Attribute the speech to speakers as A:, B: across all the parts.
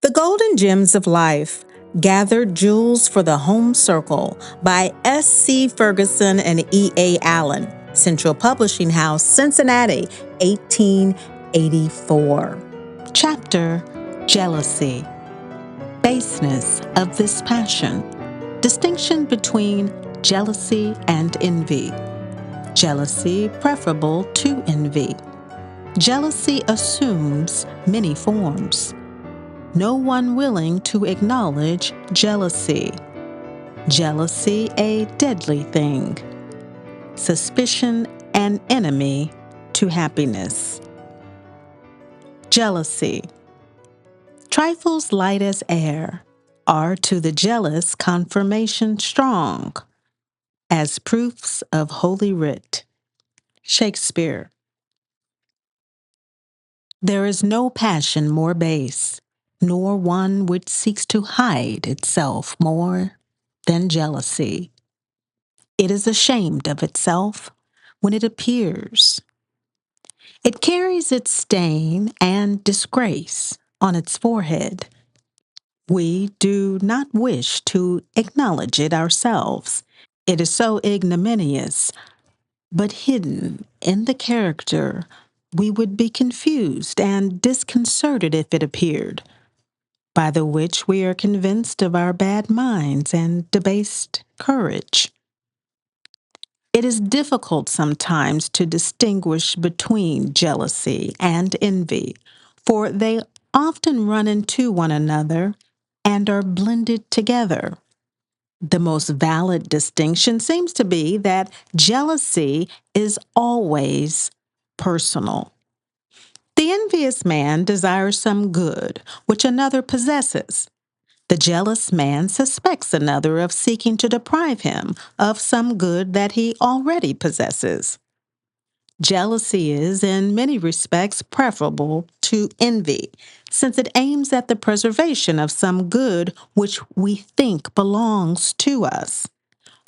A: The Golden Gems of Life, Gathered Jewels for the Home Circle by S.C. Ferguson and E.A. Allen, Central Publishing House, Cincinnati, 1884. Chapter Jealousy. Baseness of this passion. Distinction between jealousy and envy. Jealousy preferable to envy. Jealousy assumes many forms. No one willing to acknowledge jealousy. Jealousy a deadly thing. Suspicion an enemy to happiness. Jealousy. Trifles light as air are to the jealous confirmation strong, as proofs of Holy Writ. Shakespeare. There is no passion more base, nor one which seeks to hide itself more than jealousy. It is ashamed of itself when it appears. It carries its stain and disgrace on its forehead. We do not wish to acknowledge it ourselves. It is so ignominious, but hidden in the character, we would be confused and disconcerted if it appeared, by the which we are convinced of our bad minds and debased courage. It is difficult sometimes to distinguish between jealousy and envy, for they often run into one another and are blended together. The most valid distinction seems to be that jealousy is always personal. The envious man desires some good which another possesses. The jealous man suspects another of seeking to deprive him of some good that he already possesses. Jealousy is, in many respects, preferable to envy, since it aims at the preservation of some good which we think belongs to us,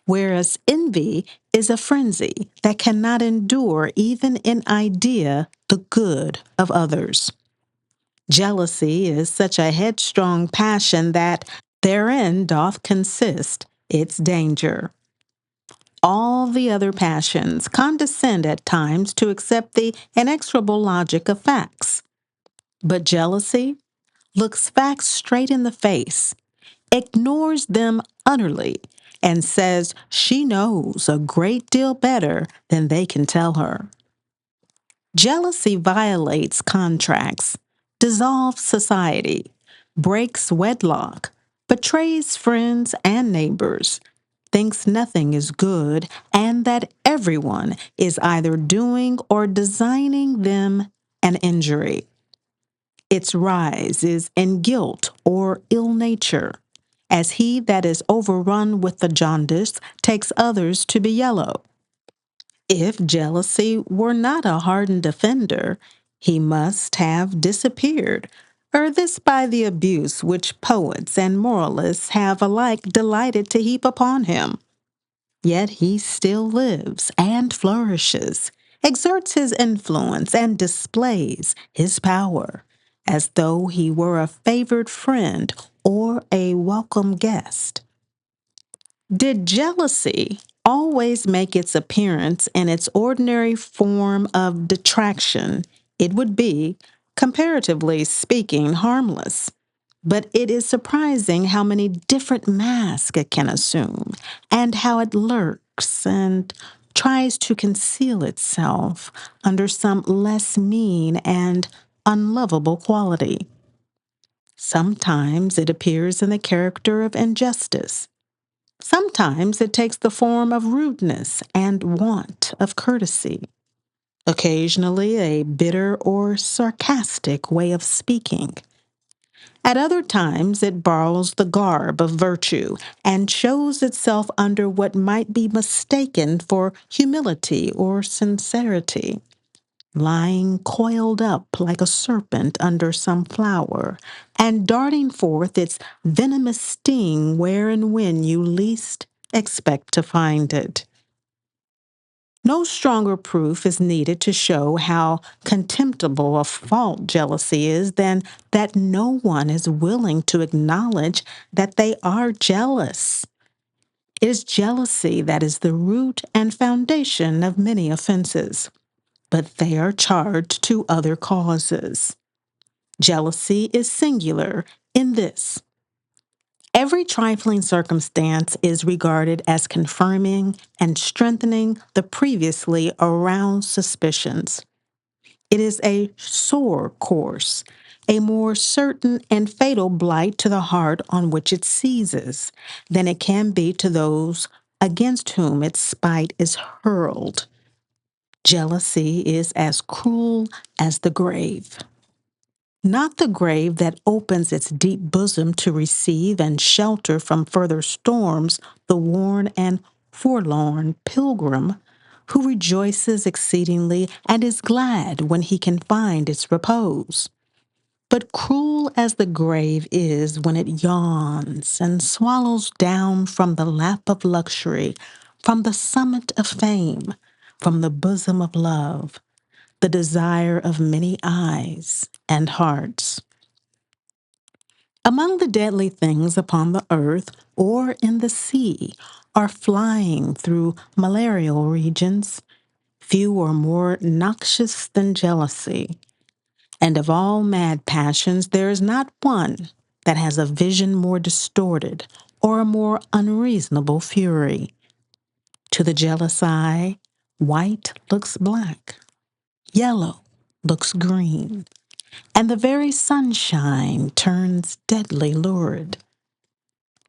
A: whereas envy is a frenzy that cannot endure, even in idea, the good of others. Jealousy is such a headstrong passion that therein doth consist its danger. All the other passions condescend at times to accept the inexorable logic of facts. But jealousy looks facts straight in the face, ignores them utterly, and says she knows a great deal better than they can tell her. Jealousy violates contracts, dissolves society, breaks wedlock, betrays friends and neighbors, thinks nothing is good, and that everyone is either doing or designing them an injury. Its rise is in guilt or ill nature, as he that is overrun with the jaundice takes others to be yellow. If jealousy were not a hardened offender, he must have disappeared, or this by the abuse which poets and moralists have alike delighted to heap upon him. Yet he still lives and flourishes, exerts his influence, and displays his power, as though he were a favored friend or a welcome guest. Did jealousy always make its appearance in its ordinary form of detraction, it would be, comparatively speaking, harmless. But it is surprising how many different masks it can assume, and how it lurks and tries to conceal itself under some less mean and unlovable quality. Sometimes it appears in the character of injustice. Sometimes it takes the form of rudeness and want of courtesy. Occasionally a bitter or sarcastic way of speaking. At other times it borrows the garb of virtue and shows itself under what might be mistaken for humility or sincerity, lying coiled up like a serpent under some flower, and darting forth its venomous sting where and when you least expect to find it. No stronger proof is needed to show how contemptible a fault jealousy is than that no one is willing to acknowledge that they are jealous. It is jealousy that is the root and foundation of many offenses, but they are charged to other causes. Jealousy is singular in this: every trifling circumstance is regarded as confirming and strengthening the previously aroused suspicions. It is a sore course, a more certain and fatal blight to the heart on which it seizes than it can be to those against whom its spite is hurled. Jealousy is as cruel as the grave. Not the grave that opens its deep bosom to receive and shelter from further storms the worn and forlorn pilgrim who rejoices exceedingly and is glad when he can find its repose. But cruel as the grave is when it yawns and swallows down from the lap of luxury, from the summit of fame, from the bosom of love, the desire of many eyes and hearts. Among the deadly things upon the earth or in the sea are flying through malarial regions. Few are more noxious than jealousy, and of all mad passions there is not one that has a vision more distorted or a more unreasonable fury. To the jealous eye, white looks black, yellow looks green, and the very sunshine turns deadly lurid.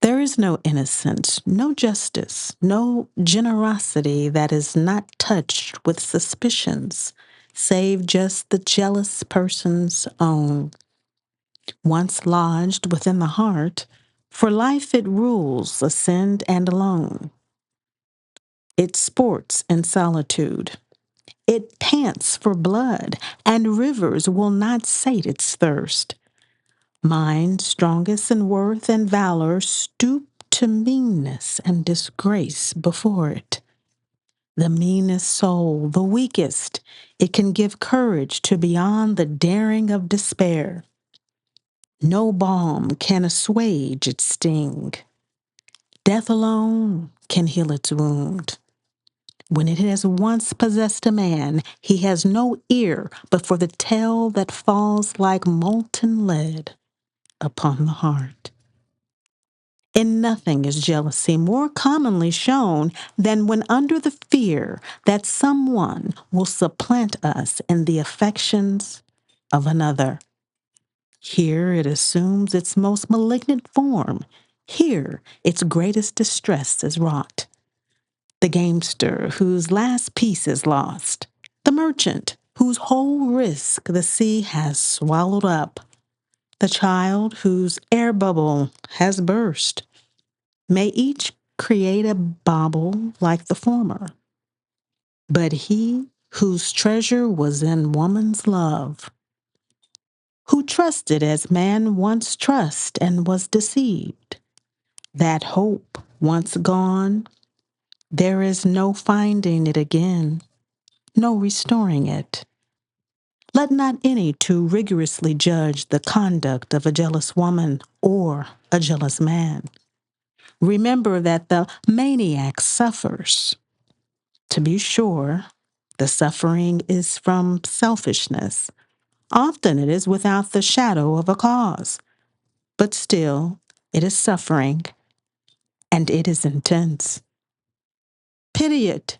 A: There is no innocence, no justice, no generosity that is not touched with suspicions, save just the jealous person's own. Once lodged within the heart, for life it rules, ascend and alone. It sports in solitude. It pants for blood, and rivers will not sate its thirst. Mind strongest in worth and valor stoop to meanness and disgrace before it. The meanest soul, the weakest, it can give courage to beyond the daring of despair. No balm can assuage its sting. Death alone can heal its wound. When it has once possessed a man, he has no ear but for the tale that falls like molten lead upon the heart. In nothing is jealousy more commonly shown than when under the fear that someone will supplant us in the affections of another. Here it assumes its most malignant form. Here its greatest distress is wrought. The gamester whose last piece is lost, the merchant whose whole risk the sea has swallowed up, the child whose air bubble has burst, may each create a bauble like the former. But he whose treasure was in woman's love, who trusted as man once trust and was deceived, that hope once gone, there is no finding it again, no restoring it. Let not any too rigorously judge the conduct of a jealous woman or a jealous man. Remember that the maniac suffers. To be sure, the suffering is from selfishness. Often it is without the shadow of a cause, but still it is suffering, and it is intense. Pity it,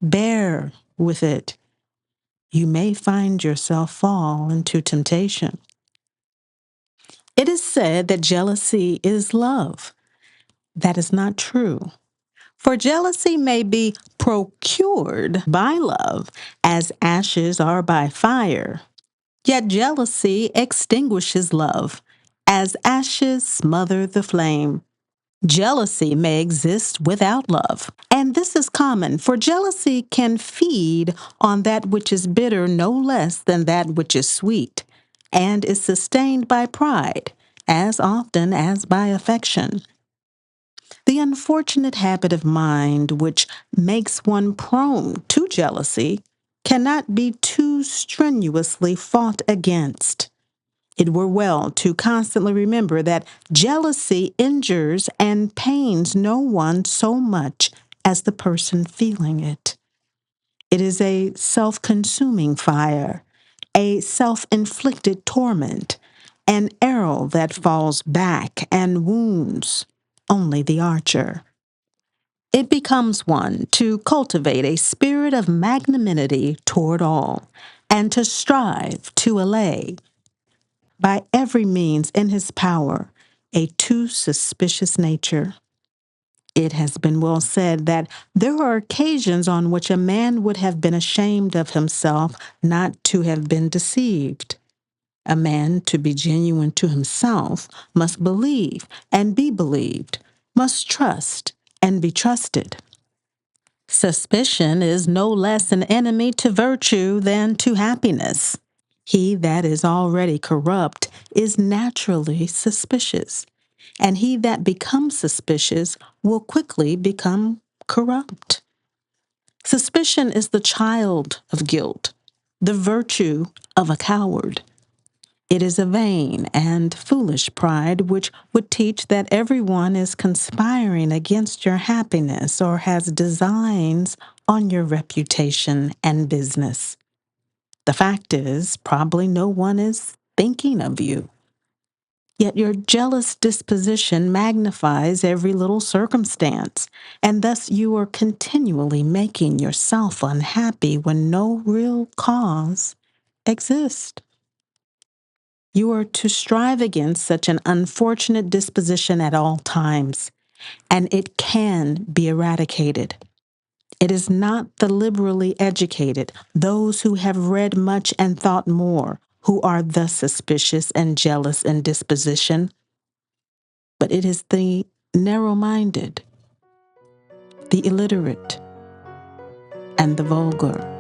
A: bear with it. You may find yourself fall into temptation. It is said that jealousy is love. That is not true. For jealousy may be procured by love, as ashes are by fire. Yet jealousy extinguishes love, as ashes smother the flame. Jealousy may exist without love, and this is common, for jealousy can feed on that which is bitter no less than that which is sweet, and is sustained by pride as often as by affection. The unfortunate habit of mind which makes one prone to jealousy cannot be too strenuously fought against. It were well to constantly remember that jealousy injures and pains no one so much as the person feeling it. It is a self-consuming fire, a self-inflicted torment, an arrow that falls back and wounds only the archer. It becomes one to cultivate a spirit of magnanimity toward all, and to strive to allay, by every means in his power, a too suspicious nature. It has been well said that there are occasions on which a man would have been ashamed of himself not to have been deceived. A man, to be genuine to himself, must believe and be believed, must trust and be trusted. Suspicion is no less an enemy to virtue than to happiness. He that is already corrupt is naturally suspicious, and he that becomes suspicious will quickly become corrupt. Suspicion is the child of guilt, the virtue of a coward. It is a vain and foolish pride which would teach that everyone is conspiring against your happiness or has designs on your reputation and business. The fact is, probably no one is thinking of you. Yet your jealous disposition magnifies every little circumstance, and thus you are continually making yourself unhappy when no real cause exists. You are to strive against such an unfortunate disposition at all times, and it can be eradicated. It is not the liberally educated, those who have read much and thought more, who are thus suspicious and jealous in disposition, but it is the narrow-minded, the illiterate, and the vulgar.